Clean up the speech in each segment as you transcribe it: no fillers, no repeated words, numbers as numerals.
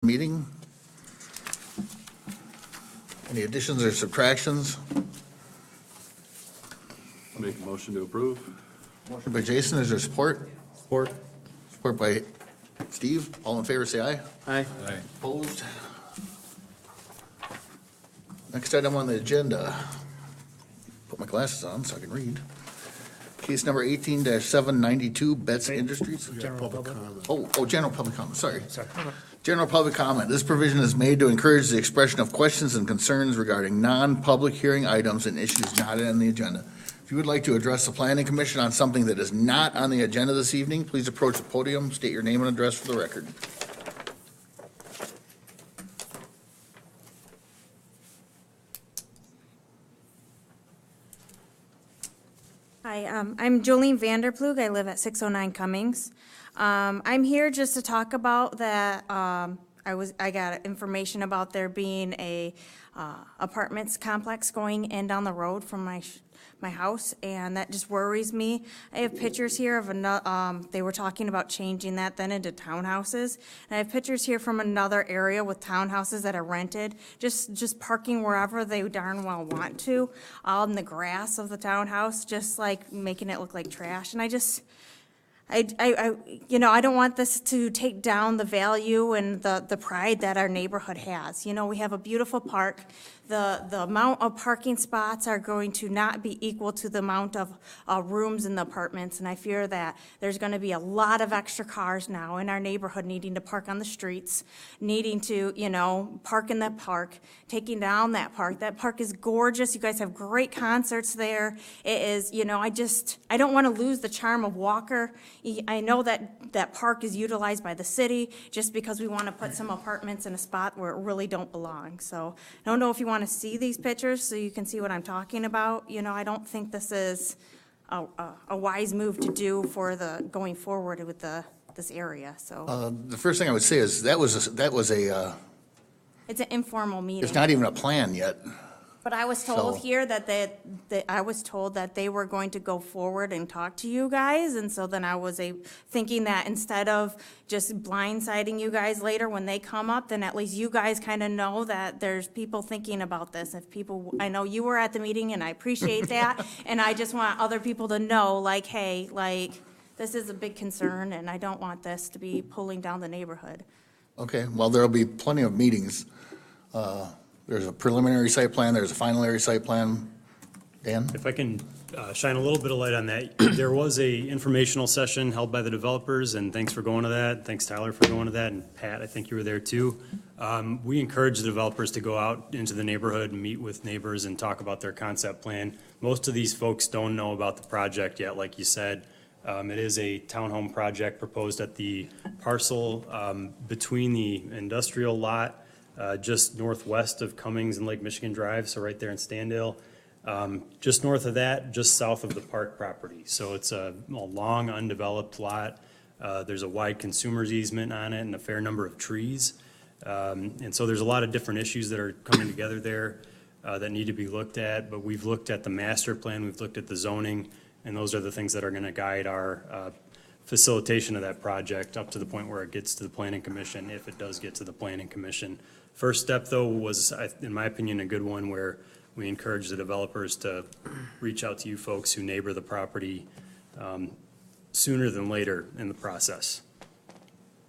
meeting. Any additions or subtractions? Make a motion to approve. Motion by Jason, is there support? Support. Support by Steve. All in favor, say aye. Aye. Opposed? Next item on the agenda. Put my glasses on so I can read. Case number 18-792, Betts Industries. General public. General public comment, sorry. General public comment. This provision is made to encourage the expression of questions and concerns regarding non-public hearing items and issues not on the agenda. If you would like to address the planning commission on something that is not on the agenda this evening, please approach the podium, state your name and address for the record. Hi, I'm Jolene Vanderplug. I live at 609 Cummings. I'm here just to talk about that. I got information about there being a apartments complex going in down the road from my house, and that just worries me. I have pictures here of another. They were talking about changing that then into townhouses, and I have pictures here from another area with townhouses that are rented, just parking wherever they darn well want to, all in the grass of the townhouse, just like making it look like trash. And I don't want this to take down the value and the pride that our neighborhood has. You know, we have a beautiful park. The amount of parking spots are going to not be equal to the amount of rooms in the apartments, and I fear that there's going to be a lot of extra cars now in our neighborhood needing to park on the streets, needing to, park in that park, taking down that park. That park is gorgeous. You guys have great concerts there. It is, I don't want to lose the charm of Walker. I know that park is utilized by the city just because we want to put some apartments in a spot where it really don't belong. So I don't know if you want to see these pictures so you can see what I'm talking about. I don't think this is a wise move to do for the going forward with this area. So The first thing I would say is that was a it's an informal meeting. it's not even a plan yet. But I was told So- here that I was told that they were going to go forward and talk to you guys, and so then I was thinking that instead of just blindsiding you guys later when they come up, then at least you guys kind of know that there's people thinking about this. I know you were at the meeting, and I appreciate that, and I just want other people to know, hey, this is a big concern, and I don't want this to be pulling down the neighborhood. Okay, well, there'll be plenty of meetings. There's a preliminary site plan, there's a final area site plan. Dan? If I can shine a little bit of light on that, there was a informational session held by the developers, and thanks for going to that. Thanks, Tyler, for going to that, and Pat, I think you were there too. We encourage the developers to go out into the neighborhood and meet with neighbors and talk about their concept plan. Most of these folks don't know about the project yet, like you said. It is a townhome project proposed at the parcel between the industrial lot just northwest of Cummings and Lake Michigan Drive, so right there in Standale. Just north of that, just south of the park property. So it's a long undeveloped lot. There's a wide consumer's easement on it and a fair number of trees. And so there's a lot of different issues that are coming together there that need to be looked at. But we've looked at the master plan, we've looked at the zoning, and those are the things that are going to guide our facilitation of that project up to the point where it gets to the planning commission, if it does get to the planning commission. First step, though, was, in my opinion, a good one where we encourage the developers to reach out to you folks who neighbor the property sooner than later in the process.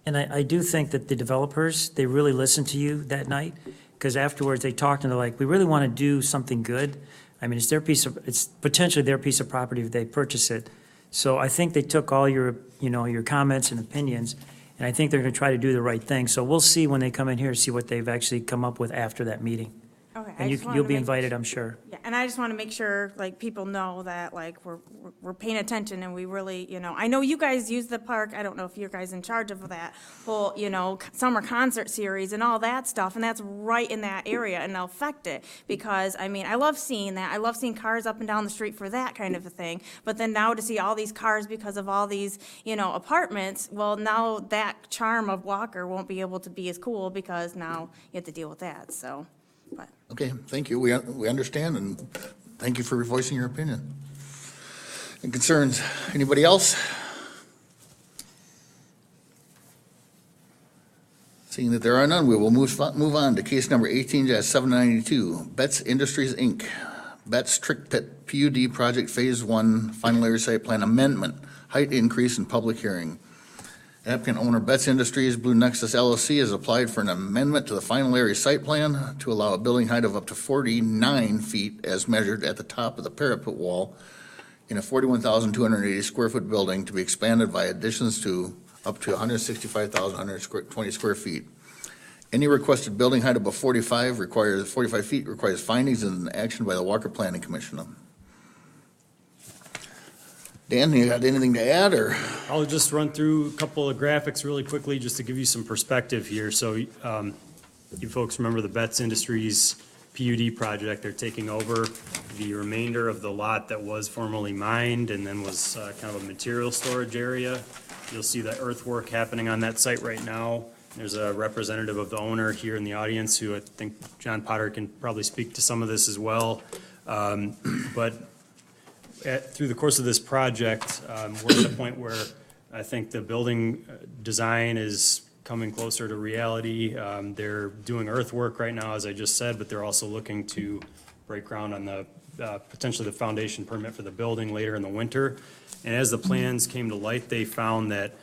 And I do think that the developers, they really listened to you that night, because afterwards they talked and they're like, we really want to do something good. I mean, it's potentially their piece of property if they purchase it. So I think they took all your comments and opinions, and I think they're going to try to do the right thing. So we'll see when they come in here, see what they've actually come up with after that meeting. Okay. And you'll be invited, I'm sure. Yeah, and I just want to make sure, people know that, we're paying attention, and we really, I know you guys use the park. I don't know if you guys in charge of that whole, summer concert series and all that stuff, and that's right in that area, and they'll affect it, because, I love seeing that. I love seeing cars up and down the street for that kind of a thing, but then now to see all these cars because of all these, apartments, well, now that charm of Walker won't be able to be as cool, because now you have to deal with that, so. But. Okay, thank you. We understand, and thank you for voicing your opinion and concerns. Anybody else? Seeing that there are none, we will move on to case number 18-792, Betts Industries, Inc., Betts Trick Pit PUD Project Phase 1 Final Area Site Plan Amendment, height increase in public hearing. Applicant owner Betts Industries, Blue Nexus LLC, has applied for an amendment to the final area site plan to allow a building height of up to 49 feet as measured at the top of the parapet wall in a 41,280 square foot building to be expanded by additions to up to 165,120 square feet. Any requested building height above 45 feet requires findings and action by the Walker Planning Commission. Dan, you got anything to add, or? I'll just run through a couple of graphics really quickly just to give you some perspective here. So you folks remember the Betts Industries PUD project. They're taking over the remainder of the lot that was formerly mined and then was kind of a material storage area. You'll see the earthwork happening on that site right now. There's a representative of the owner here in the audience who I think John Potter can probably speak to some of this as well. But through the course of this project, we're at the point where I think the building design is coming closer to reality. They're doing earthwork right now, as I just said, but they're also looking to break ground on the potentially the foundation permit for the building later in the winter. And as the plans came to light, they found that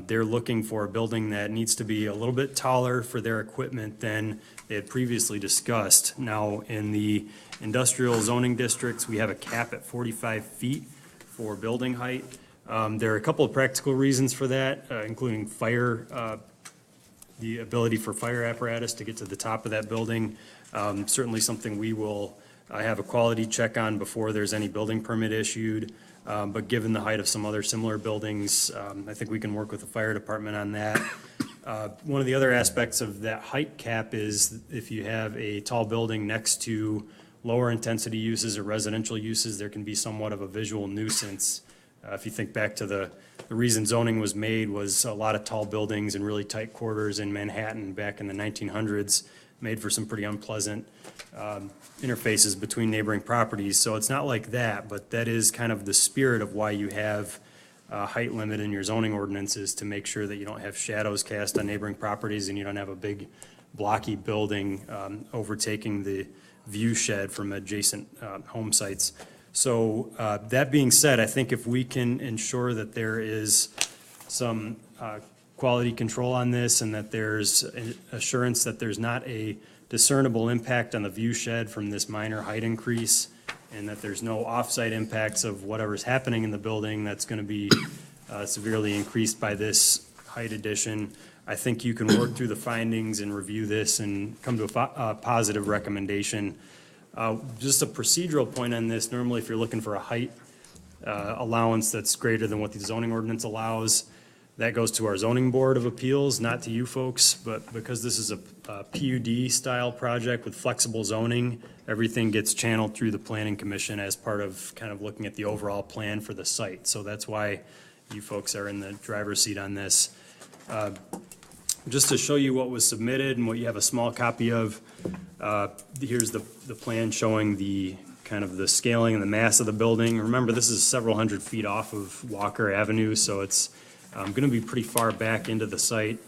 they're looking for a building that needs to be a little bit taller for their equipment than they had previously discussed. Now, in the industrial zoning districts, we have a cap at 45 feet for building height. There are a couple of practical reasons for that, including fire, the ability for fire apparatus to get to the top of that building. Certainly something we will have a quality check on before there's any building permit issued. But given the height of some other similar buildings, I think we can work with the fire department on that. One of the other aspects of that height cap is if you have a tall building next to lower intensity uses or residential uses, there can be somewhat of a visual nuisance. If you think back to the reason zoning was made was a lot of tall buildings and really tight quarters in Manhattan back in the 1900s, made for some pretty unpleasant interfaces between neighboring properties. So it's not like that, but that is kind of the spirit of why you have a height limit in your zoning ordinances, to make sure that you don't have shadows cast on neighboring properties and you don't have a big blocky building overtaking the view shed from adjacent home sites. So that being said, I think if we can ensure that there is some quality control on this and that there's assurance that there's not a discernible impact on the view shed from this minor height increase, and that there's no off-site impacts of whatever's happening in the building that's going to be severely increased by this height addition, I think you can work through the findings and review this and come to a positive recommendation. Just a procedural point on this, normally if you're looking for a height allowance that's greater than what the zoning ordinance allows, that goes to our zoning board of appeals, not to you folks. But because this is a PUD style project with flexible zoning, everything gets channeled through the planning commission as part of kind of looking at the overall plan for the site. So that's why you folks are in the driver's seat on this. Just to show you what was submitted and what you have a small copy of, here's the plan showing the kind of the scaling and the mass of the building. Remember, this is several hundred feet off of Walker Avenue, so it's going to be pretty far back into the site.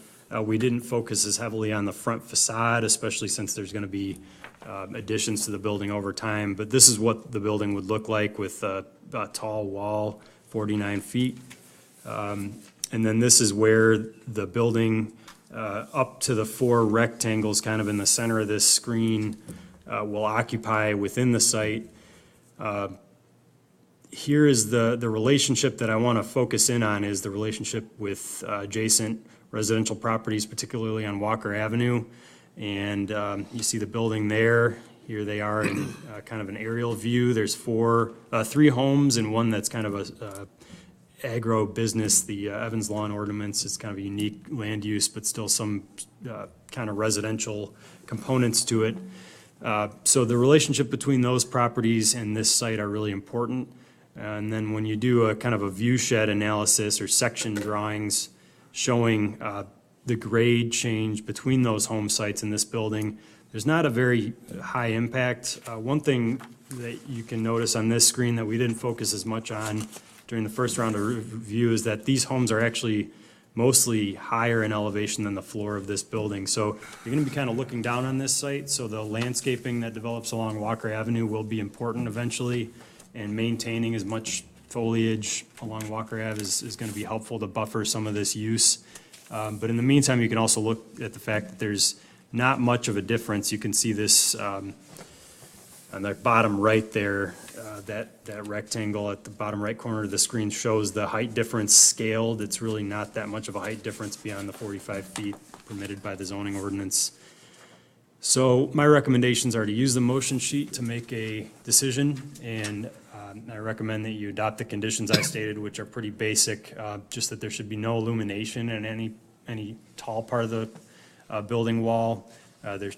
We didn't focus as heavily on the front facade, especially since there's going to be additions to the building over time. But this is what the building would look like with a tall wall, 49 feet. And then this is where the building, up to the 4 rectangles kind of in the center of this screen, will occupy within the site. Here is the relationship that I want to focus in on, is the relationship with adjacent residential properties, particularly on Walker Avenue. And you see the building there. Here they are in kind of an aerial view. There's 3 homes and one that's kind of a agro business. The Evans Lawn Ornaments is kind of a unique land use, but still some kind of residential components to it. So the relationship between those properties and this site are really important. And then when you do a kind of a view shed analysis or section drawings showing the grade change between those home sites and this building, there's not a very high impact. One thing that you can notice on this screen that we didn't focus as much on during the first round of review is that these homes are actually mostly higher in elevation than the floor of this building. So you're going to be kind of looking down on this site, so the landscaping that develops along Walker Avenue will be important eventually, and maintaining as much foliage along Walker Ave is going to be helpful to buffer some of this use. But in the meantime, you can also look at the fact that there's not much of a difference. You can see this on the bottom right there, that rectangle at the bottom right corner of the screen shows the height difference scaled. It's really not that much of a height difference beyond the 45 feet permitted by the zoning ordinance. So my recommendations are to use the motion sheet to make a decision, and I recommend that you adopt the conditions I stated, which are pretty basic, just that there should be no illumination in any tall part of the building wall. There's,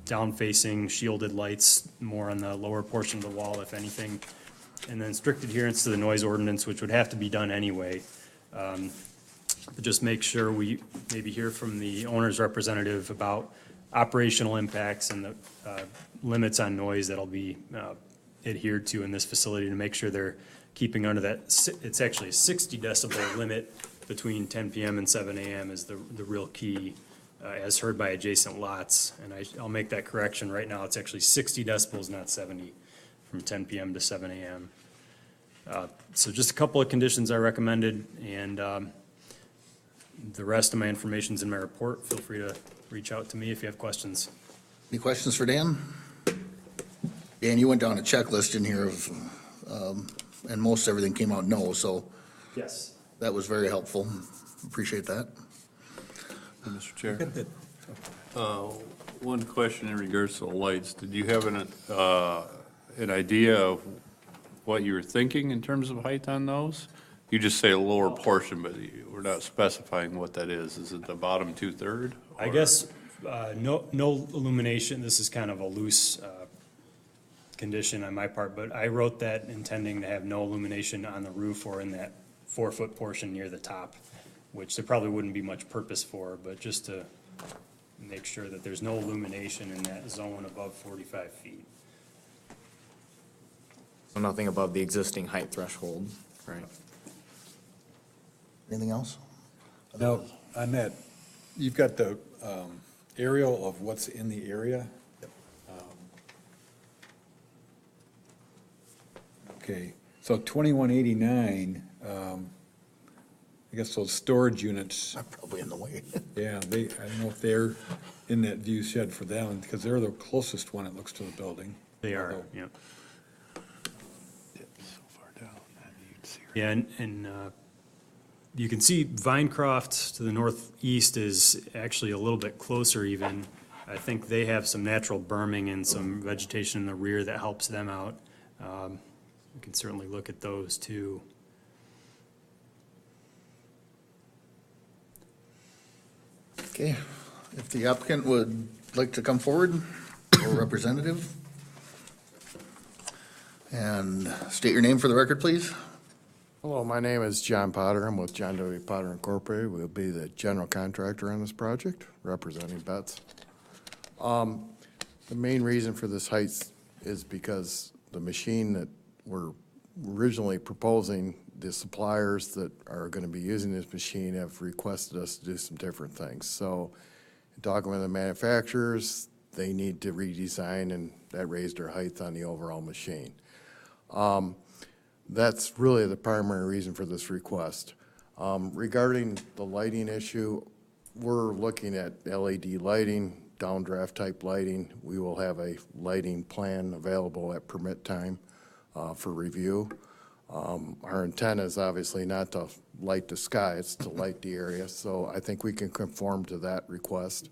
down-facing shielded lights more on the lower portion of the wall, if anything. And then strict adherence to the noise ordinance, which would have to be done anyway. But just make sure we maybe hear from the owner's representative about operational impacts and the limits on noise that'll be adhered to in this facility, to make sure they're keeping under that. It's actually a 60 decibel limit between 10 PM and 7 AM is the real key, as heard by adjacent lots. And I'll make that correction right now. It's actually 60 decibels, not 70, from 10 PM to 7 AM. So just a couple of conditions I recommended, and the rest of my information's in my report. Feel free to reach out to me if you have questions. Any questions for Dan? Dan, you went down a checklist in here of, and most everything came out no, so Yes. that was very helpful. Appreciate that. Mr. Chair. One question in regards to the lights. Did you have an idea of what you were thinking in terms of height on those? You just say a lower portion, but we're not specifying what that is. Is it the bottom 2/3? I guess, no illumination. This is kind of a loose condition on my part, but I wrote that intending to have no illumination on the roof or in that 4-foot portion near the top, which there probably wouldn't be much purpose for, but just to make sure that there's no illumination in that zone above 45 feet. So nothing above the existing height threshold, right? Anything else? Now, on that, you've got the aerial of what's in the area. Okay, so 2189, I guess those storage units, I'm probably in the way. yeah, I don't know if they're in that view shed for them, because they're the closest one, it looks, to the building. They are, Although- yeah. So far down, you'd see her. Yeah, and you can see Vinecroft to the northeast is actually a little bit closer even. I think they have some natural berming and some vegetation in the rear that helps them out. We can certainly look at those too. Okay, if the applicant would like to come forward, or representative, and state your name for the record, please. Hello, my name is John Potter. I'm with John W. Potter Incorporated. We'll be the general contractor on this project, representing Betts. The main reason for this height is because the machine that we're originally proposing, the suppliers that are going to be using this machine have requested us to do some different things. So, in talking with the manufacturers, they need to redesign, and that raised their height on the overall machine. That's really the primary reason for this request. Regarding the lighting issue, we're looking at LED lighting, downdraft type lighting. We will have a lighting plan available at permit time for review. Our intent is obviously not to light the sky, it's to light the area, so I think we can conform to that request.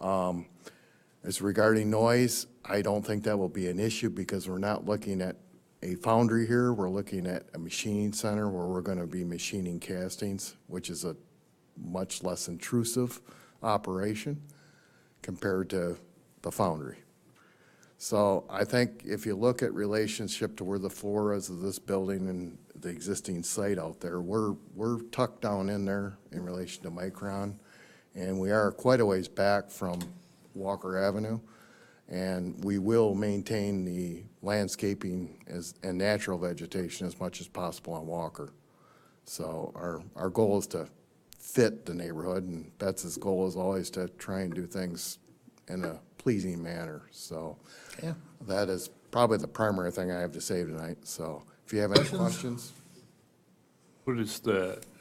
As regarding noise, I don't think that will be an issue because we're not looking at a foundry here. We're looking at a machining center where we're going to be machining castings, which is a much less intrusive operation compared to the foundry. So I think if you look at relationship to where the floor is of this building and the existing site out there, we're tucked down in there in relation to Micron, and we are quite a ways back from Walker Avenue, and we will maintain the landscaping and natural vegetation as much as possible on Walker. So our goal is to fit the neighborhood, and Betts's goal is always to try and do things in a pleasing manner. So Yeah. that is probably the primary thing I have to say tonight. So if you have any questions, What is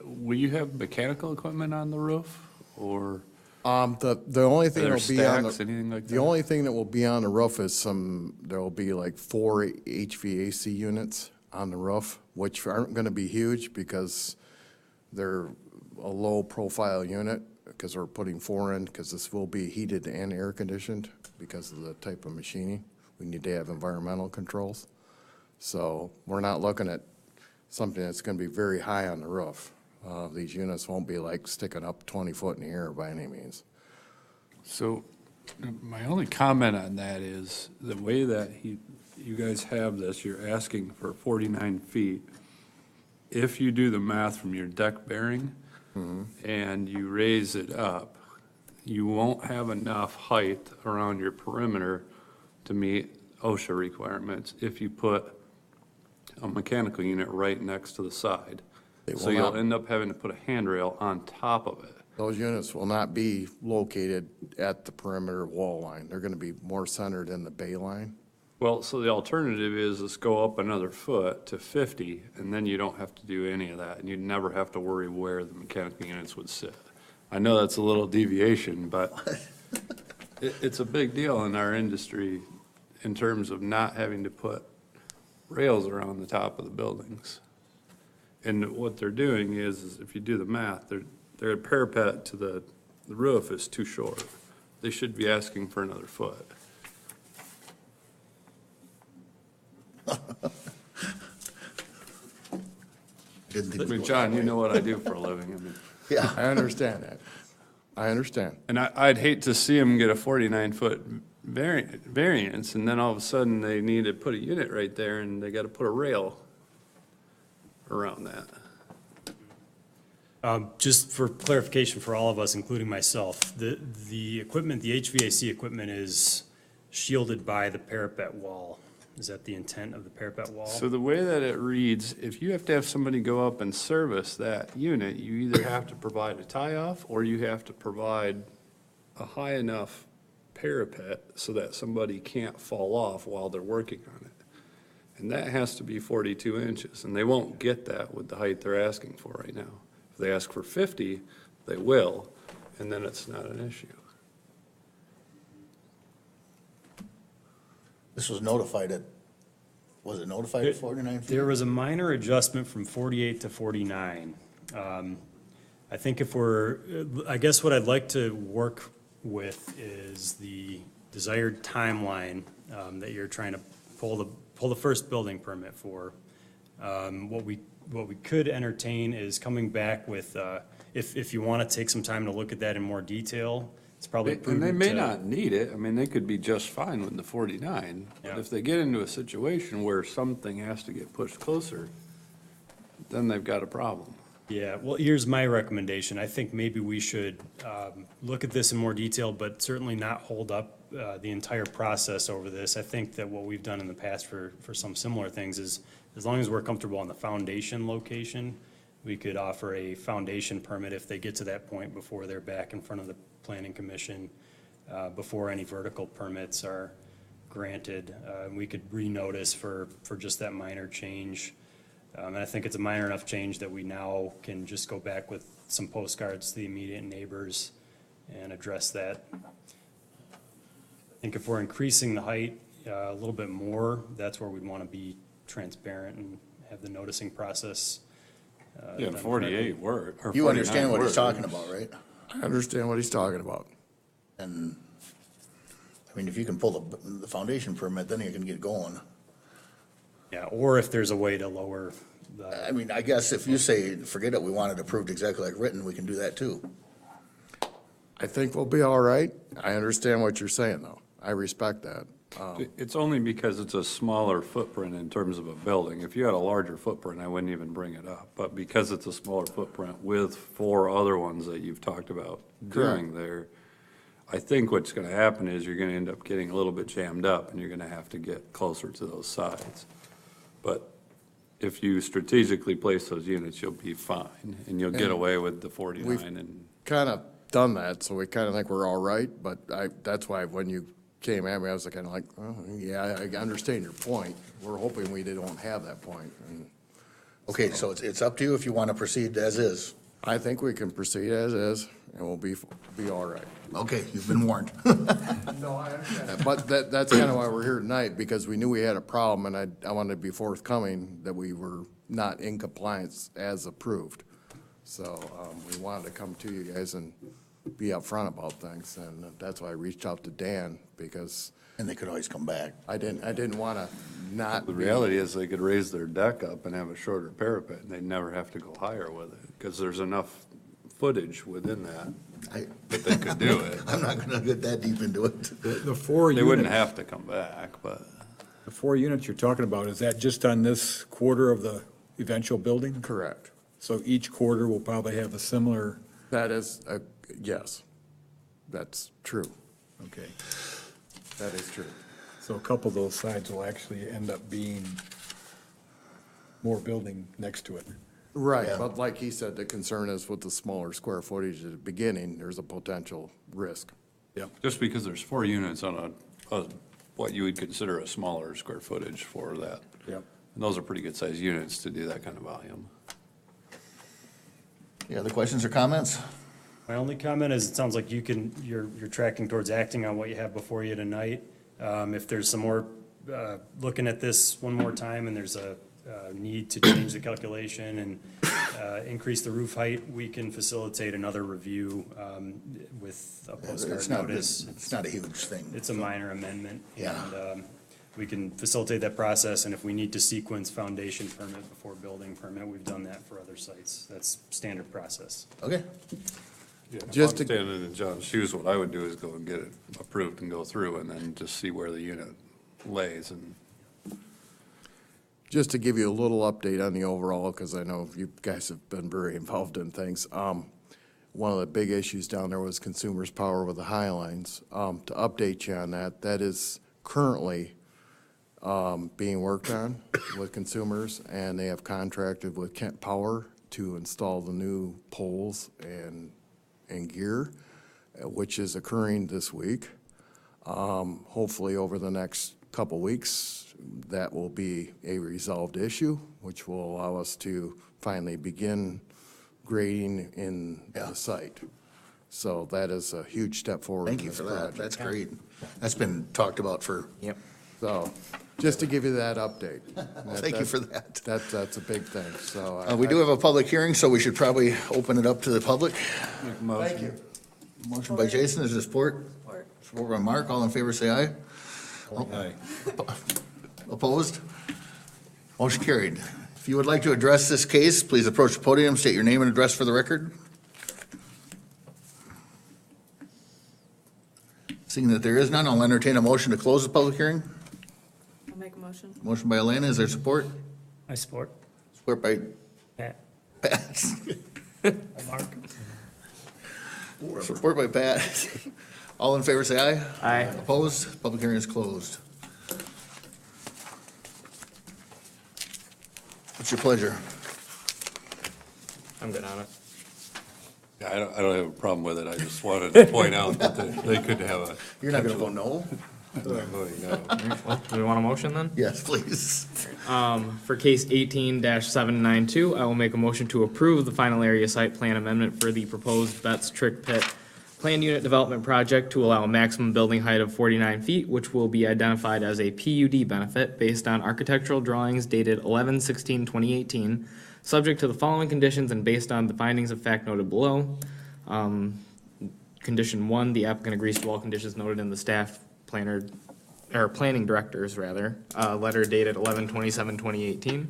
will you have mechanical equipment on the roof, or? the only thing Are there that'll be on stacks, anything like the that? only thing that will be on the roof is there'll be like 4 HVAC units on the roof, which aren't gonna be huge because they're a low-profile unit, because we're putting 4 in, because this will be heated and air-conditioned because of the type of machining. We need to have environmental controls. So we're not looking at something that's gonna be very high on the roof. These units won't be like sticking up 20 foot in the air by any means. So, my only comment on that is, the way that you guys have this, you're asking for 49 feet. If you do the math from your deck bearing, and you raise it up, you won't have enough height around your perimeter to meet OSHA requirements if you put a mechanical unit right next to the side. They So will you'll not. end up having to put a handrail on top of it. Those units will not be located at the perimeter wall line. They're gonna be more centered in the bay line. Well, so the alternative is let's go up another foot to 50, and then you don't have to do any of that, and you'd never have to worry where the mechanical units would sit. I know that's a little deviation, but it's a big deal in our industry in terms of not having to put rails around the top of the buildings. And what they're doing is if you do the math, their parapet to the roof is too short. They should be asking for another foot. Didn't think I it mean, was John, that you way. know what I do for a living. I mean, Yeah. I understand that. I understand. and I'd hate to see them get a 49-foot variance, and then all of a sudden they need to put a unit right there, and they got to put a rail around that. Just for clarification for all of us, including myself, the equipment, the HVAC equipment is shielded by the parapet wall. Is that the intent of the parapet wall? So the way that it reads, if you have to have somebody go up and service that unit, you either have to provide a tie-off, or you have to provide a high enough parapet so that somebody can't fall off while they're working on it. And that has to be 42 inches, and they won't get that with the height they're asking for right now. If they ask for 50, they will, and then it's not an issue. This was notified was it notified at 49 feet? There was a minor adjustment from 48 to 49. I think I guess what I'd like to work with is the desired timeline that you're trying to pull the first building permit for. What we could entertain is coming back with, if you want to take some time to look at that in more detail, it's probably And prudent they may to- not need it, I mean, they could be just fine with the 49. But Yeah. if they get into a situation where something has to get pushed closer, then they've got a problem. Yeah, well, here's my recommendation. I think maybe we should look at this in more detail, but certainly not hold up the entire process over this. I think that what we've done in the past for some similar things is, as long as we're comfortable on the foundation location, we could offer a foundation permit if they get to that point before they're back in front of the planning commission, before any vertical permits are granted. We could renotice for just that minor change. And I think it's a minor enough change that we now can just go back with some postcards to the immediate neighbors and address that. I think if we're increasing the height a little bit more, that's where we'd want to be transparent and have the noticing process. Yeah, done 48 work, or You understand 49 what he's works. talking about, right? I understand what he's talking about. And, I mean, if you can pull the foundation permit, then you can get going. Yeah, or if there's a way to lower the, I mean, I guess if you say, forget it, we want it approved exactly like written, we can do that too. I think we'll be all right. I understand what you're saying, though. I respect that. It's only because it's a smaller footprint in terms of a building. If you had a larger footprint, I wouldn't even bring it up. But because it's a smaller footprint with 4 other ones that you've talked about doing there, I think what's gonna happen is you're gonna end up getting a little bit jammed up, and you're gonna have to get closer to those sides. But if you strategically place those units, you'll be fine, and you'll get away with the 49 and. Kind of done that, so we kind of think we're all right, but that's why when you came at me, I was kind of like, oh, yeah, I understand your point. We're hoping we don't have that point. And Okay, so it's up to you if you want to proceed as is. I think we can proceed as is, and we'll be all right. Okay, you've been warned. No, I understand that. But that's kind of why we're here tonight, because we knew we had a problem, and I wanted to be forthcoming that we were not in compliance as approved. So we wanted to come to you guys and be upfront about things, and that's why I reached out to Dan, because And they could always come back. I didn't want to not. The reality is they could raise their deck up and have a shorter parapet, and they'd never have to go higher with it, because there's enough footage within that that they could do it. I'm not going to get that deep into it. The four They wouldn't units, have to come back, but the 4 units you're talking about, is that just on this quarter of the eventual building? Correct. So each quarter will probably have a similar, That is, yes, that's true. okay. That is true. So a couple of those sides will actually end up being more building next to it. Right, Yeah. but like he said, the concern is with the smaller square footage at the beginning, there's a potential risk. just because there's 4 units on what you would consider a smaller square footage for that. Yep. And those are pretty good-sized units to do that kind of volume. Any other questions or comments? My only comment is, it sounds like you're tracking towards acting on what you have before you tonight. If there's some more, looking at this one more time, and there's a need to change the calculation and increase the roof height, we can facilitate another review with a postcard It's not, notice. it's not a huge thing. It's a minor amendment. Yeah. And we can facilitate that process, and if we need to sequence foundation permit before building permit, we've done that for other sites. That's standard process. Okay, If I'm Just to- standing in John's shoes, what I would do is go and get it approved and go through, and then just see where the unit lays, and Just to give you a little update on the overall, because I know you guys have been very involved in things. One of the big issues down there was consumers' power with the High Lines. To update you on that, that is currently being worked on with consumers, and they have contracted with Kent Power to install the new poles and gear, which is occurring this week. Hopefully over the next couple weeks, that will be a resolved issue, which will allow us to finally begin grading in the site. So that is a huge step forward. thank in you this for that. project. That's great. That's been talked about for, Yep. So, just to give you that update. thank you for that. That's a big thing, so. We do have a public hearing, so we should probably open it up to the public. make a motion. Thank you. Motion by Jason, is there support? Support by Mark, all in favor, say aye. Aye. Opposed? Motion carried. If you would like to address this case, please approach the podium, state your name and address for the record. Seeing that there is none, I'll entertain a motion to close the public hearing. I'll make a motion. Motion by Elena, is there support? I support. Support by Pat. Pat. Mark. Support by Pat. All in favor, say aye. Aye. Opposed? Public hearing is closed. What's your pleasure? I'm good on it. Yeah, I don't have a problem with it, I just wanted to point out that they could have a. You're not going to vote no? I'm voting no. Well, do we want a motion then? Yes, please. For case 18-792, I will make a motion to approve the final area site plan amendment for the proposed Betts Trick Pit planned unit development project to allow a maximum building height of 49 feet, which will be identified as a PUD benefit based on architectural drawings dated 11/16/2018, subject to the following conditions and based on the findings of fact noted below. Condition 1, the applicant agrees to all conditions noted in the staff planner, or planning directors, rather, letter dated 11/27/2018.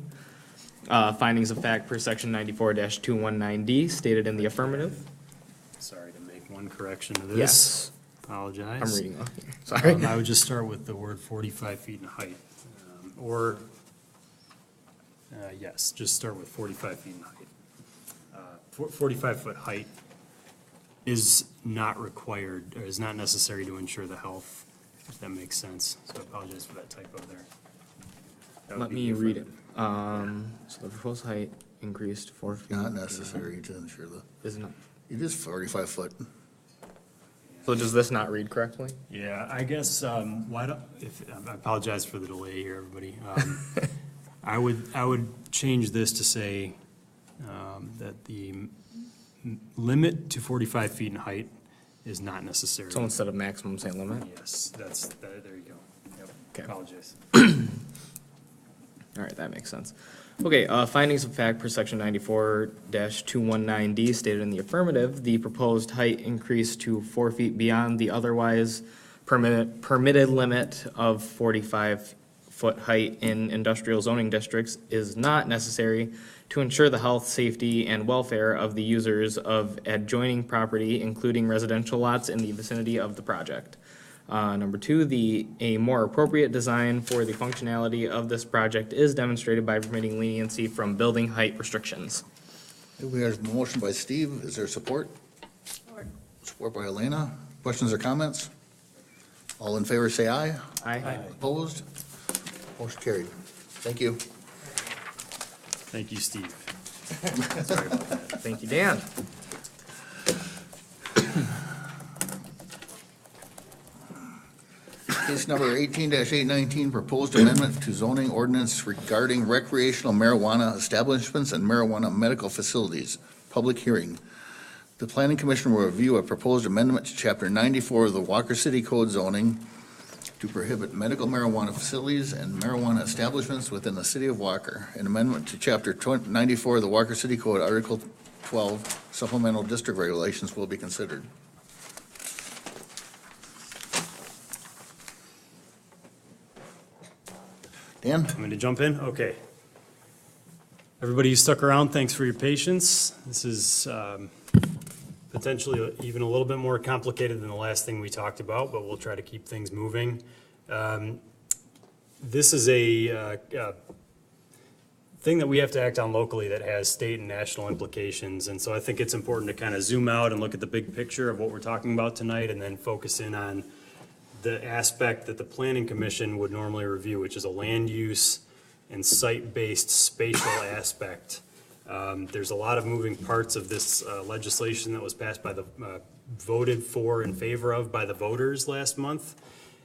Findings of fact per section 94-219D stated in the affirmative. Sorry to make one correction to this. Yes. Apologize. I'm reading off here, sorry. I would just start with the word 45 feet in height, or, yes, just start with 45 feet in height. 45-foot height is not required, or is not necessary to ensure the health, if that makes sense. So I apologize for that typo there. Let me read it. So the proposed height increased 4 feet. Not necessary to ensure the, Is not. it is 45 foot. So does this not read correctly? Yeah, I guess, why don't, if, I apologize for the delay here, everybody. I would change this to say, that the limit to 45 feet in height is not necessary. So instead of maximum, say limit? Yes, there you go. Yep, Okay. apologize. All right, that makes sense. Okay, findings of fact per section 94-219D stated in the affirmative, the proposed height increase to 4 feet beyond the otherwise permitted limit of 45-foot height in industrial zoning districts is not necessary to ensure the health, safety, and welfare of the users of adjoining property, including residential lots in the vicinity of the project. Number two, a more appropriate design for the functionality of this project is demonstrated by permitting leniency from building height restrictions. We have a motion by Steve. Is there support? Support by Elena. Questions or comments? All in favor, say aye. Aye. Opposed? Motion carried. Thank you. Thank you, Steve. Thank you, Dan. Case number 18-819, proposed amendment to zoning ordinance regarding recreational marijuana establishments and marijuana medical facilities. Public hearing. The Planning Commission will review a proposed amendment to Chapter 94 of the Walker City Code zoning to prohibit medical marijuana facilities and marijuana establishments within the city of Walker. An amendment to Chapter 94 of the Walker City Code, Article 12, supplemental district regulations will be considered. Dan? Want me to jump in? Okay. Everybody who stuck around, thanks for your patience. This is potentially even a little bit more complicated than the last thing we talked about, but we'll try to keep things moving. This is a thing that we have to act on locally that has state and national implications, and so I think it's important to kind of zoom out and look at the big picture of what we're talking about tonight and then focus in on the aspect that the Planning Commission would normally review, which is a land use and site-based spatial aspect. There's a lot of moving parts of this legislation that was passed by the, voted for in favor of by the voters last month.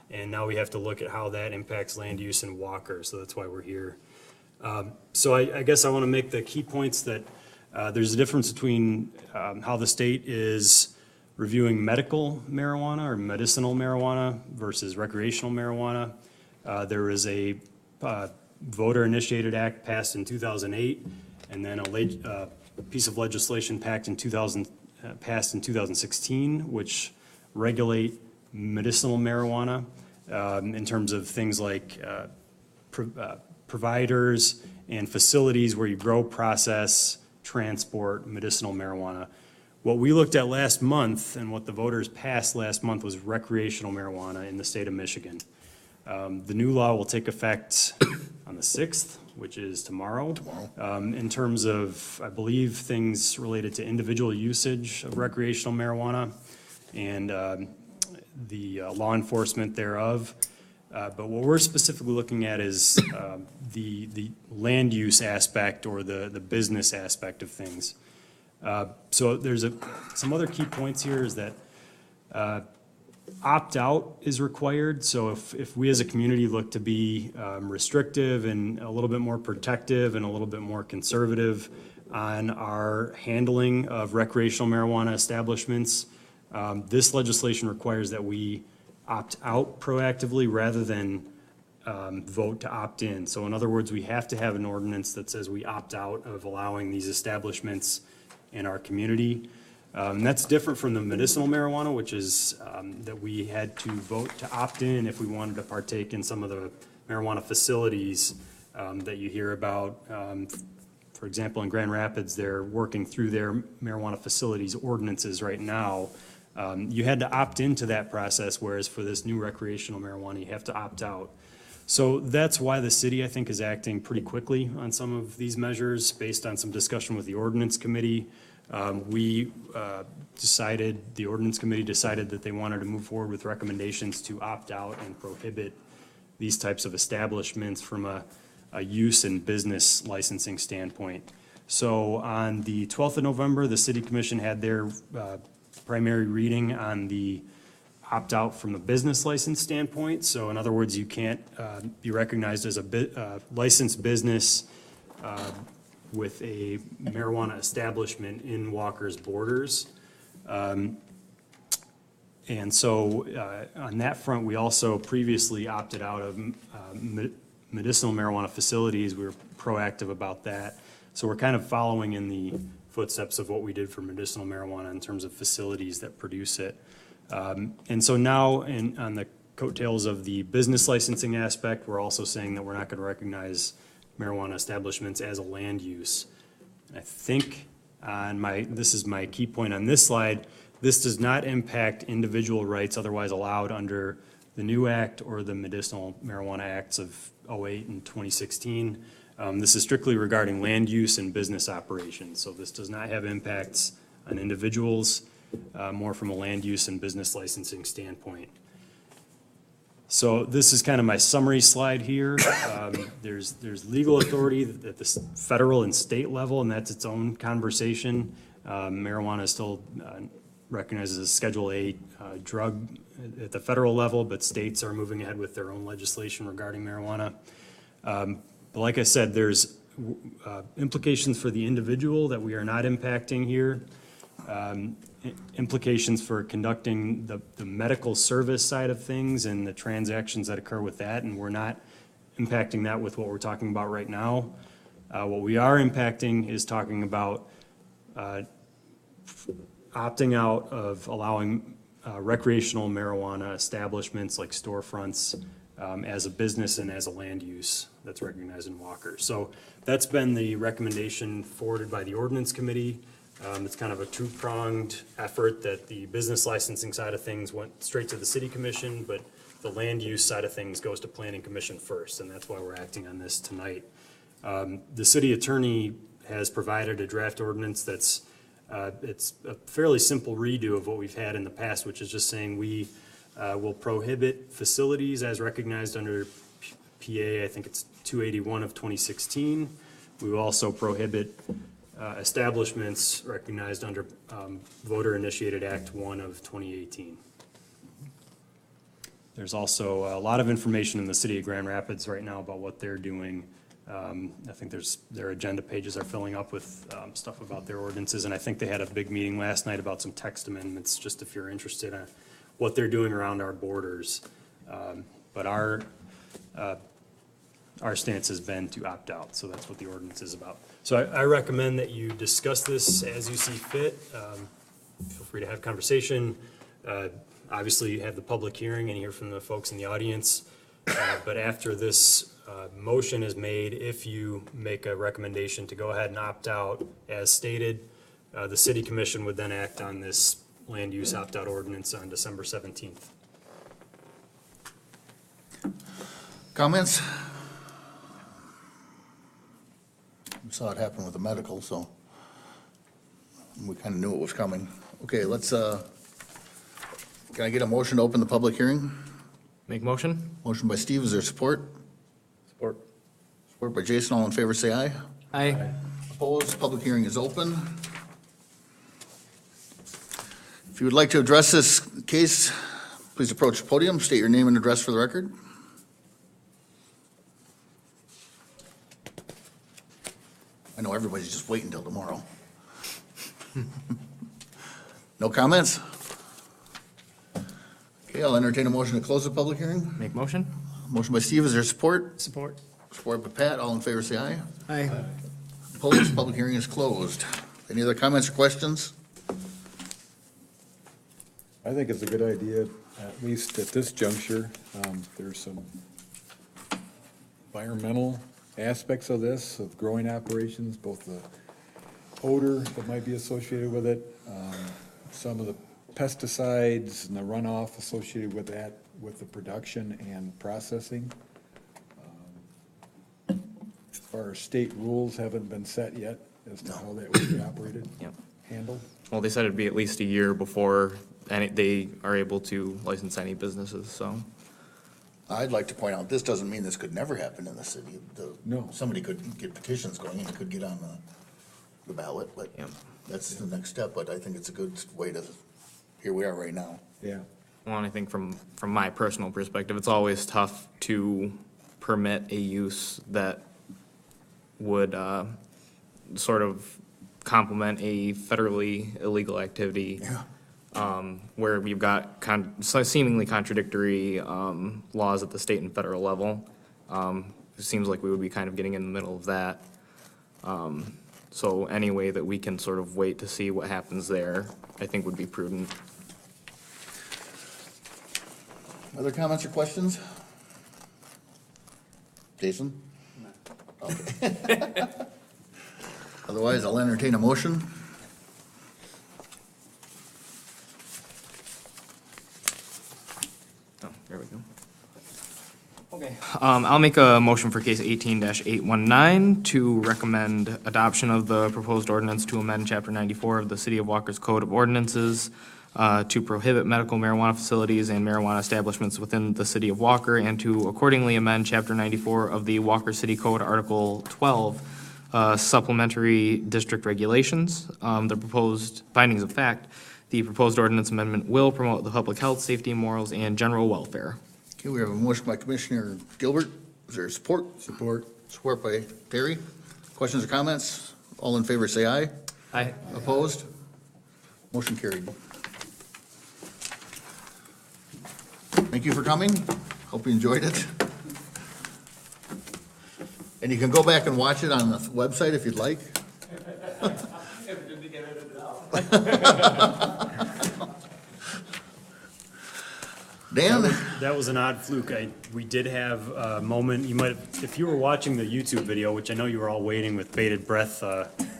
And now we have to look at how that impacts land use in Walker, so that's why we're here. So I guess I want to make the key points that there's a difference between how the state is reviewing medical marijuana or medicinal marijuana versus recreational marijuana. There is a voter-initiated act passed in 2008, and then a piece of legislation passed in 2016, which regulate medicinal marijuana in terms of things like providers and facilities where you grow, process, transport medicinal marijuana. What we looked at last month and what the voters passed last month was recreational marijuana in the state of Michigan. The new law will take effect on the 6th, which is tomorrow. In terms of, I believe, things related to individual usage of recreational marijuana and the law enforcement thereof. But what we're specifically looking at is the land use aspect or the business aspect of things. So there's some other key points here is that opt-out is required. So if we as a community look to be restrictive and a little bit more protective and a little bit more conservative on our handling of recreational marijuana establishments, this legislation requires that we opt out proactively rather than vote to opt in. So in other words, we have to have an ordinance that says we opt out of allowing these establishments in our community. And that's different from the medicinal marijuana, which is that we had to vote to opt in if we wanted to partake in some of the marijuana facilities that you hear about. For example, in Grand Rapids, they're working through their marijuana facilities ordinances right now. You had to opt into that process, whereas for this new recreational marijuana, you have to opt out. So that's why the city, I think, is acting pretty quickly on some of these measures based on some discussion with the ordinance committee. The ordinance committee decided that they wanted to move forward with recommendations to opt out and prohibit these types of establishments from a a use and business licensing standpoint. So on the 12th of November, the city commission had their primary reading on the opt-out from a business license standpoint. So in other words, you can't be recognized as a licensed business with a marijuana establishment in Walker's borders. And so on that front, we also previously opted out of medicinal marijuana facilities. We were proactive about that. So we're kind of following in the footsteps of what we did for medicinal marijuana in terms of facilities that produce it. And so now, on the coattails of the business licensing aspect, we're also saying that we're not going to recognize marijuana establishments as a land use. I think this is my key point on this slide, this does not impact individual rights otherwise allowed under the new act or the medicinal marijuana acts of 08 and 2016. This is strictly regarding land use and business operations. So this does not have impacts on individuals, more from a land use and business licensing standpoint. So this is kind of my summary slide here. There's legal authority at the federal and state level, and that's its own conversation. Marijuana is still recognized as a Schedule A drug at the federal level, but states are moving ahead with their own legislation regarding marijuana. But like I said, there's implications for the individual that we are not impacting here. Implications for conducting the medical service side of things and the transactions that occur with that, and we're not impacting that with what we're talking about right now. What we are impacting is talking about opting out of allowing recreational marijuana establishments like storefronts as a business and as a land use that's recognized in Walker. So that's been the recommendation forwarded by the ordinance committee. It's kind of a two-pronged effort that the business licensing side of things went straight to the city commission, but the land use side of things goes to planning commission first, and that's why we're acting on this tonight. The city attorney has provided a draft ordinance that's it's a fairly simple redo of what we've had in the past, which is just saying we will prohibit facilities as recognized under PA, I think it's 281 of 2016. We will also prohibit establishments recognized under Voter-Initiated Act 1 of 2018. There's also a lot of information in the city of Grand Rapids right now about what they're doing. I think their agenda pages are filling up with stuff about their ordinances, and I think they had a big meeting last night about some text amendments, just if you're interested in what they're doing around our borders. But our stance has been to opt out, so that's what the ordinance is about. So I recommend that you discuss this as you see fit. Feel free to have conversation. Obviously, you have the public hearing and hear from the folks in the audience. But after this motion is made, if you make a recommendation to go ahead and opt out as stated, the city commission would then act on this land use opt-out ordinance on December 17th. Comments? We saw it happen with the medical, so we kind of knew it was coming. Okay, let's, can I get a motion to open the public hearing? Make motion? Motion by Steve, is there support? Support. Support by Jason, all in favor, say aye. Aye. Opposed, public hearing is open. If you would like to address this case, please approach the podium, state your name and address for the record. I know everybody's just waiting until tomorrow. No comments? Okay, I'll entertain a motion to close the public hearing. Make motion? Motion by Steve, is there support? Support. Support by Pat, all in favor say aye. Aye. Opposed, public hearing is closed. Any other comments or questions? I think it's a good idea, at least at this juncture. There's some environmental aspects of this, of growing operations, both the odor that might be associated with it, some of the pesticides and the runoff associated with that, with the production and processing. As far as state rules haven't been set yet as to how that would be operated, Yep. handled. Well, they said it'd be at least a year before they are able to license any businesses, so. I'd like to point out, this doesn't mean this could never happen in the city. No. Somebody could get petitions going and it could get on the ballot, but Yep. that's the next step, but I think it's a good way to, here we are right now. Yeah. Well, and I think from my personal perspective, it's always tough to permit a use that would sort of complement a federally illegal activity. Yeah. Where we've got seemingly contradictory laws at the state and federal level. It seems like we would be kind of getting in the middle of that. So any way that we can sort of wait to see what happens there, I think would be prudent. Other comments or questions? Jason? Okay. Otherwise, I'll entertain a motion. Oh, there we go. Okay. I'll make a motion for case 18-819 to recommend adoption of the proposed ordinance to amend chapter 94 of the City of Walker's Code of Ordinances to prohibit medical marijuana facilities and marijuana establishments within the City of Walker, and to accordingly amend chapter 94 of the Walker City Code, Article 12, supplementary district regulations. The proposed findings of fact, the proposed ordinance amendment will promote the public health, safety, morals, and general welfare. Okay, we have a motion by Commissioner Gilbert. Is there support? Support. Support by Terry. Questions or comments? All in favor, say aye. Aye. Opposed? Motion carried. Thank you for coming. Hope you enjoyed it. And you can go back and watch it on the website if you'd like. Dan? That was an odd fluke. We did have a moment, you might, if you were watching the YouTube video, which I know you were all waiting with bated breath,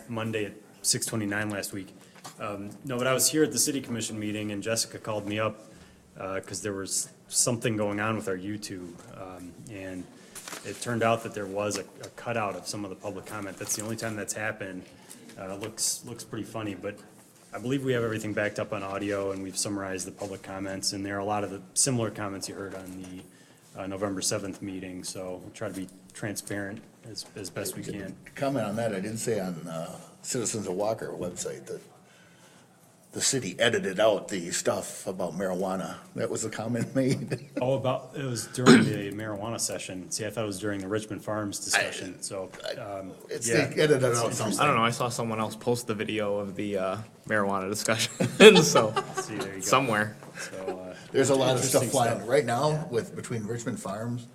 Monday at 6:29 last week. No, but I was here at the city commission meeting and Jessica called me up, because there was something going on with our YouTube. And it turned out that there was a cutout of some of the public comment. That's the only time that's happened. Looks pretty funny, but I believe we have everything backed up on audio, and we've summarized the public comments, and there are a lot of the similar comments you heard on the November 7th meeting, so we'll try to be transparent as best we can. Comment on that, I did say on Citizens of Walker website that the city edited out the stuff about marijuana. That was the comment made. It was during the marijuana session. See, I thought it was during the Richmond Farms discussion, so, It's, yeah. they edited out something. I don't know, I saw someone else post the video of the marijuana discussion, so, See, there you go. somewhere. So, There's a lot of stuff Interesting flying, stuff. right now, between Richmond Farms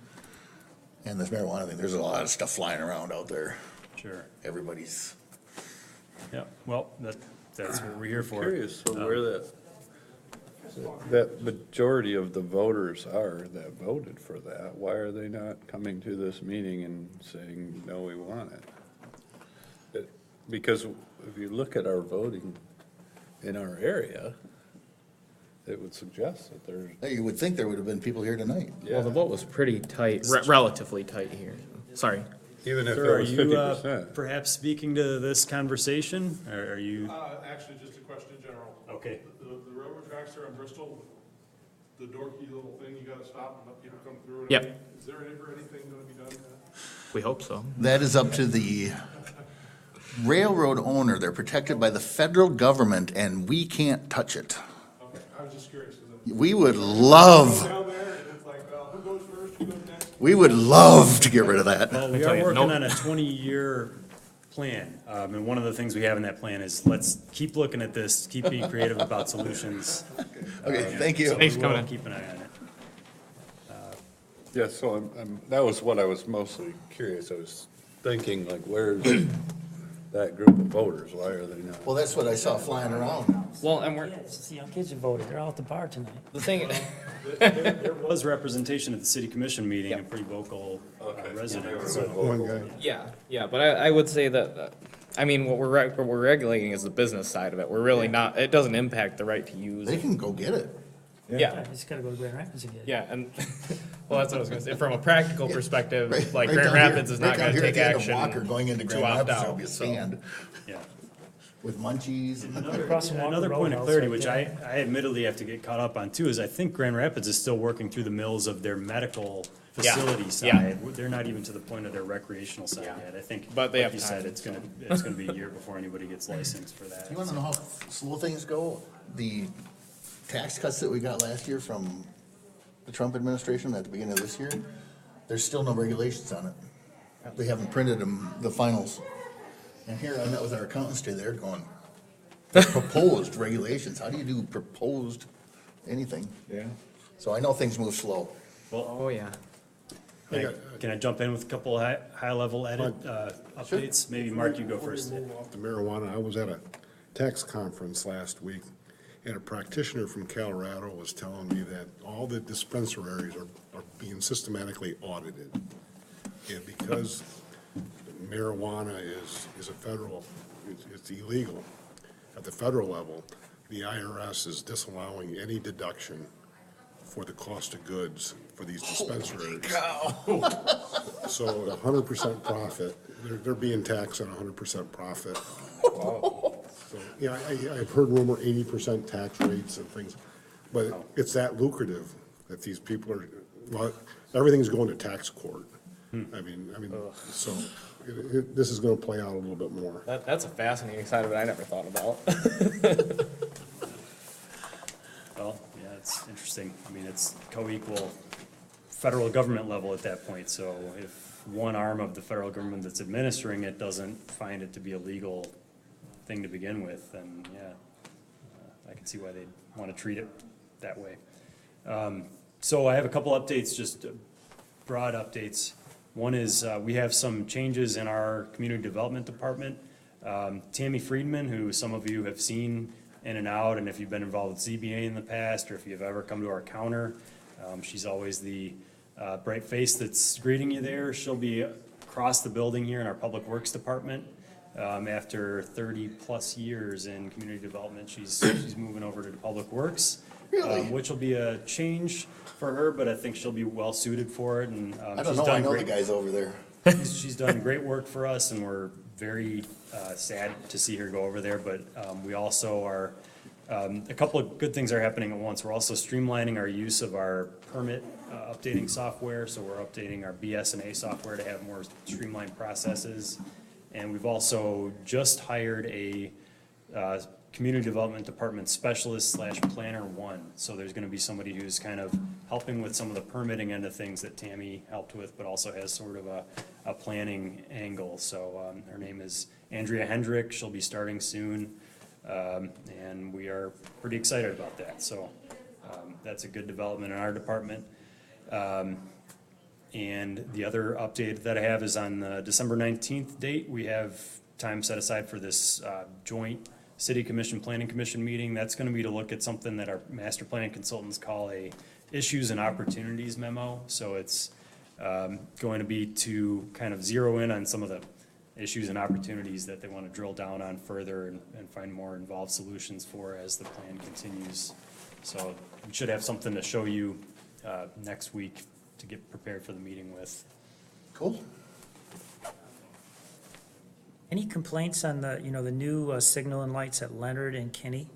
and this marijuana thing, there's a lot of stuff flying around out there. sure. Everybody's, Yeah, well, that's what we're here for. Curious, so where that majority of the voters are that voted for that, why are they not coming to this meeting and saying, no, we want it? Because if you look at our voting in our area, it would suggest that there's, you would think there would have been people here tonight. Well, the vote was pretty tight, relatively tight here. Sorry. even if Sir, are it was you 50%. perhaps speaking to this conversation, or are you? Actually, just a question in general. Okay. The railroad tracks there on Bristol, the dorky little thing, you gotta stop and let people come through. and Yep. everything. Is there ever anything gonna be done to that? We hope so. That is up to the railroad owner. They're protected by the federal government and we can't touch it. Okay, I was just curious, 'cause We would love, down there, and it's like, well, who goes first, who goes next? we would love to get rid of that. Well, we tell are you, working nope. on a 20-year plan, and one of the things we have in that plan is let's keep looking at this, keep being creative about solutions. Okay, thank you. Thanks for We'll coming in. keep an eye on it. Yeah, so that was what I was mostly curious, I was thinking, like, where's that group of voters, why are they not? Well, that's what I saw flying around. Well, and Yeah, it's just the young kids who voted. They're all at the bar tonight. the thing, There was representation at the city commission meeting, a pretty vocal resident, so. yeah, but I would say that, I mean, what we're regulating is the business side of it. We're really not, it doesn't impact the right to use. They can go get it. Yeah, I just gotta go to Grand Rapids again. yeah, and, well, that's what I was gonna say. From a practical perspective, Right- like right Grand down here- Rapids is right not down gonna here at take the end of action Walker, going into to Grand opt Rapids, there'll out. be a so- stand. Yeah. with munchies and. Cross and walk the Another road point of house clarity, right which there. I admittedly have to get caught up on too, is I think Grand Rapids is still working through the mills of their medical facility Yeah. side. They're not even to the point of their recreational side Yeah. yet. I think, But they like have you time, said, it's gonna be a year before anybody gets licensed for that. You wanna know how slow things go? The tax cuts that we got last year from the Trump administration at the beginning of this year, there's still no regulations on it. They haven't printed them, the finals. And here I met with our accountants today, they're going, proposed regulations, how do you do proposed anything? Yeah. So I know things move slow. Oh, yeah. Can I jump in with a couple high-level updates? Maybe Mark, you go first. Off the marijuana, I was at a tax conference last week, and a practitioner from Colorado was telling me that all the dispensaries are being systematically audited. And because marijuana is a federal, it's illegal at the federal level, the IRS is disallowing any deduction for the cost of goods for these dispensaries. So 100% profit, they're being taxed on 100% profit. So, yeah, I've heard rumor 80% tax rates and things, but it's that lucrative that these people are, well, everything's going to tax court. I mean, so this is gonna play out a little bit more. That's a fascinating side of it I never thought about. Well, yeah, it's interesting. I mean, it's co-equal federal government level at that point, so if one arm of the federal government that's administering it doesn't find it to be a legal thing to begin with, then, yeah, I can see why they'd want to treat it that way. So I have a couple updates, just broad updates. One is, we have some changes in our community development department. Tammy Friedman, who some of you have seen in and out, and if you've been involved with ZBA in the past, or if you've ever come to our counter, she's always the bright face that's greeting you there. She'll be across the building here in our Public Works Department. After 30-plus years in community development, she's moving over to the Public Works. Really? Which will be a change for her, but I think she'll be well-suited for it, and I don't she's know, I done know the great. guys over there. She's done great work for us, and we're very sad to see her go over there, but we also are, a couple of good things are happening at once. We're also streamlining our use of our permit updating software, so we're updating our BS&A software to have more streamlined processes. And we've also just hired a community development department specialist / planner one. So there's gonna be somebody who's kind of helping with some of the permitting end of things that Tammy helped with, but also has sort of a planning angle. So her name is Andrea Hendrick. She'll be starting soon. And we are pretty excited about that. So that's a good development in our department. And the other update that I have is on the December 19th date. We have time set aside for this joint City Commission, Planning Commission meeting. That's gonna be to look at something that our master planning consultants call a issues and opportunities memo. So it's going to be to kind of zero in on some of the issues and opportunities that they want to drill down on further and find more involved solutions for as the plan continues. So we should have something to show you next week to get prepared for the meeting with. Cool. Any complaints on the, the new signal and lights at Leonard and Kinney?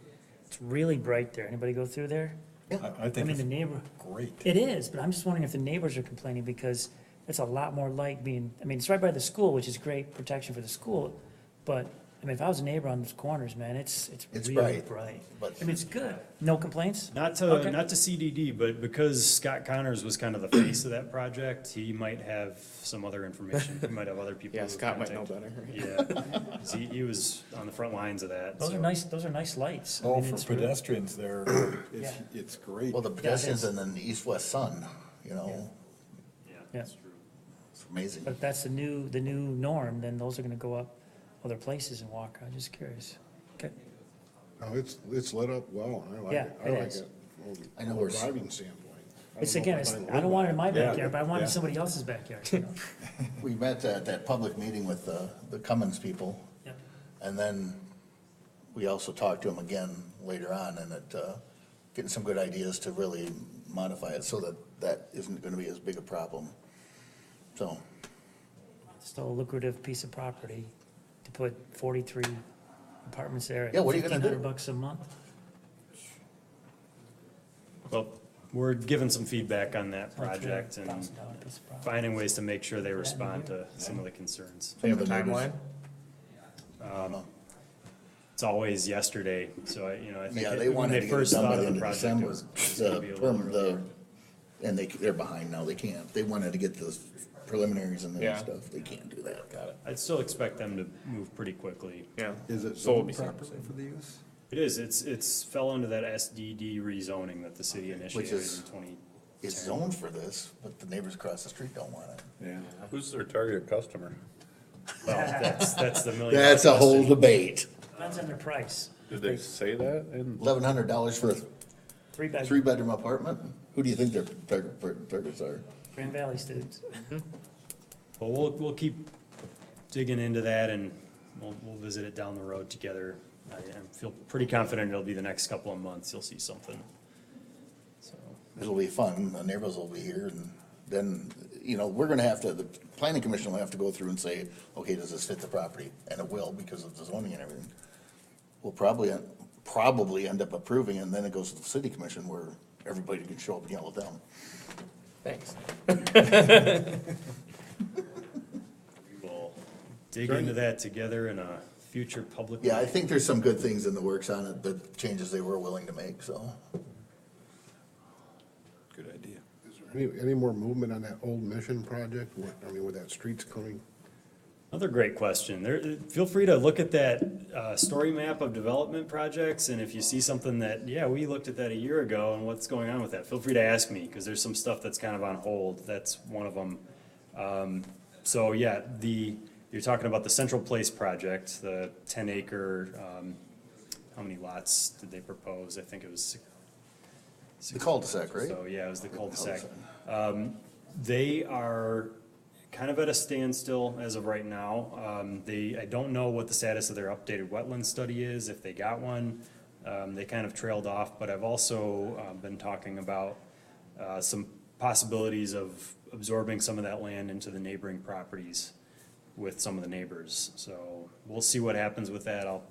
It's really bright there. Anybody go through there? I think mean, it's the neighbor, great. it is, but I'm just wondering if the neighbors are complaining because it's a lot more light being, it's right by the school, which is great protection for the school. But, if I was a neighbor on those corners, man, it's It's really bright, bright. but- It's good. No complaints? Not Okay. to CDD, but because Scott Connors was kind of the face of that project, he might have some other information. He might have other people. Yeah, who Scott might know contacted. better. Yeah, 'Cause he was on the front lines of that. Those so. are nice lights. Oh, for it's really- pedestrians there, Yeah. it's great. Well, the pedestrians and then the east-west sun, Yeah, that's true. it's amazing. But if that's the new norm, then those are gonna go up other places and walk. I'm just curious. Okay. No, it's lit up well, I like Yeah, it. I it like is. it I know from a we're- driving standpoint. It's don't know again, if it's, I I don't want it in my Yeah, backyard, but I want it in yeah. somebody else's backyard, We met at that public meeting with the Cummins people, Yeah. and then we also talked to them again later on, and getting some good ideas to really modify it so that isn't gonna be as big a problem. So, Still a lucrative piece of property to put 43 Apartments there. Yeah, what are you gonna do? $1,500 a month. Well, we're giving some feedback on that project and $1,000 piece of property. finding ways to make sure they respond to some of the concerns. Some of the neighbors. Timeline? It's always yesterday, so I think Yeah, they when wanted they to get it first done by thought the of end the of project, December. it was gonna be a little earlier. And they're behind now, they can't. They wanted to get those preliminaries and Yeah. then stuff, they can't do that. Got it. I'd still expect them to move pretty quickly. Yeah. Is it So we'll zoned be seeing properly for the use? It is, it's fell under that SDD rezoning that the city initiated is- in 20. It's zoned for this, but the neighbors across the street don't want it. Yeah. Who's their target customer? Well, that's the million. That's a whole question. debate. Depends on their price. Did they say that? in- $1,100 for a 3 bedroom, three-bedroom apartment? Who do you think their targets are? Grand Valley students. Well, we'll keep digging into that and we'll visit it down the road together. I feel pretty confident it'll be the next couple of months, you'll see something. So, It'll be fun, the neighbors will be here, and then, we're gonna have to, the planning commission will have to go through and say, okay, does this fit the property? And it will, because of the zoning and everything. We'll probably end up approving it, and then it goes to the city commission where everybody can show up and yell at them. Thanks. we'll dig into that together in a future public. Yeah, I think there's some good things in the works on it, the changes they were willing to make, so. Good idea. Is there any more movement on that old Mission project? Where that street's coming? Another great question. Feel free to look at that story map of development projects, and if you see something that, yeah, we looked at that a year ago, and what's going on with that, feel free to ask me, because there's some stuff that's kind of on hold. That's one of them. So, yeah, you're talking about the Central Place project, the 10-acre, how many lots did they propose? I think it was The cul-de-sac, right? So, yeah, it was the cul-de-sac. They are kind of at a standstill as of right now. I don't know what the status of their updated wetland study is, if they got one. They kind of trailed off, but I've also been talking about some possibilities of absorbing some of that land into the neighboring properties with some of the neighbors. So we'll see what happens with that. I'll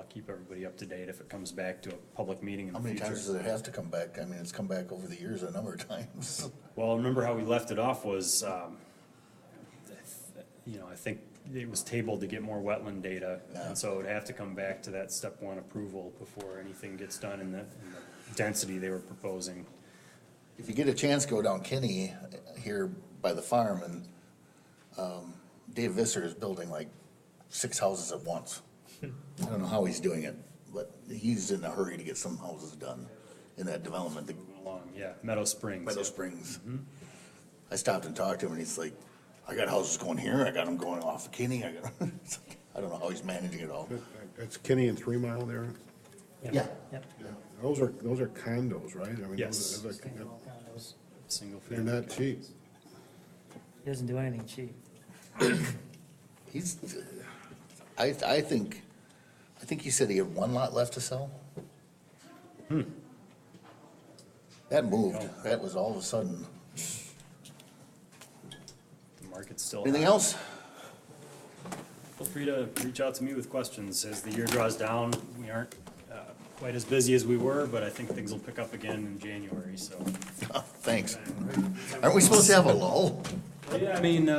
keep everybody up to date if it comes back to a public meeting in How the many future. times does it have to come back? I mean, it's come back over the years a number of times. Well, remember how we left it off was, I think it was tabled to get more wetland data. Yeah. And so it would have to come back to that step one approval before anything gets done in the density they were proposing. If you get a chance, go down Kinney here by the farm, and Dave Visser is building like 6 houses at once. I don't know how he's doing it, but he's in a hurry to get some houses done in that development, the Along, yeah, Meadow Springs. Meadow Springs. I stopped and talked to him, and he's like, I got houses going here, I got them going off of Kinney, I don't know how he's managing it all. It's Kenny and 3 Mile there? Yeah. Yep. Those are condos, right? I mean, Yes. those are- Single They're family. not cheap. He doesn't do anything cheap. He's, I think he said he had 1 lot left to sell. That moved, that was all of a sudden. The market's still Anything hot. else? Feel free to reach out to me with questions. As the year draws down, we aren't quite as busy as we were, but I think things will pick up again in January, so. Thanks. Aren't we supposed to have a lull? Yeah, I mean,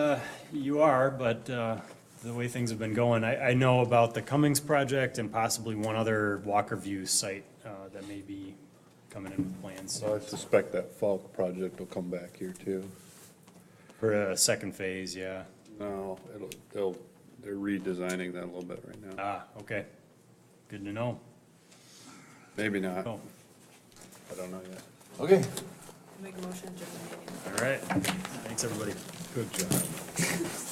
you are, but the way things have been going, I know about the Cummings project and possibly one other Walker View site that may be coming in with plans So I suspect that Falk project will come back here too. for a second phase, yeah. No, they're redesigning that a little bit right now. Ah, okay. Good to know. Maybe not. Oh, I don't know yet. Okay. Make a motion to adjourn the meeting. all right. Thanks, everybody. Good job.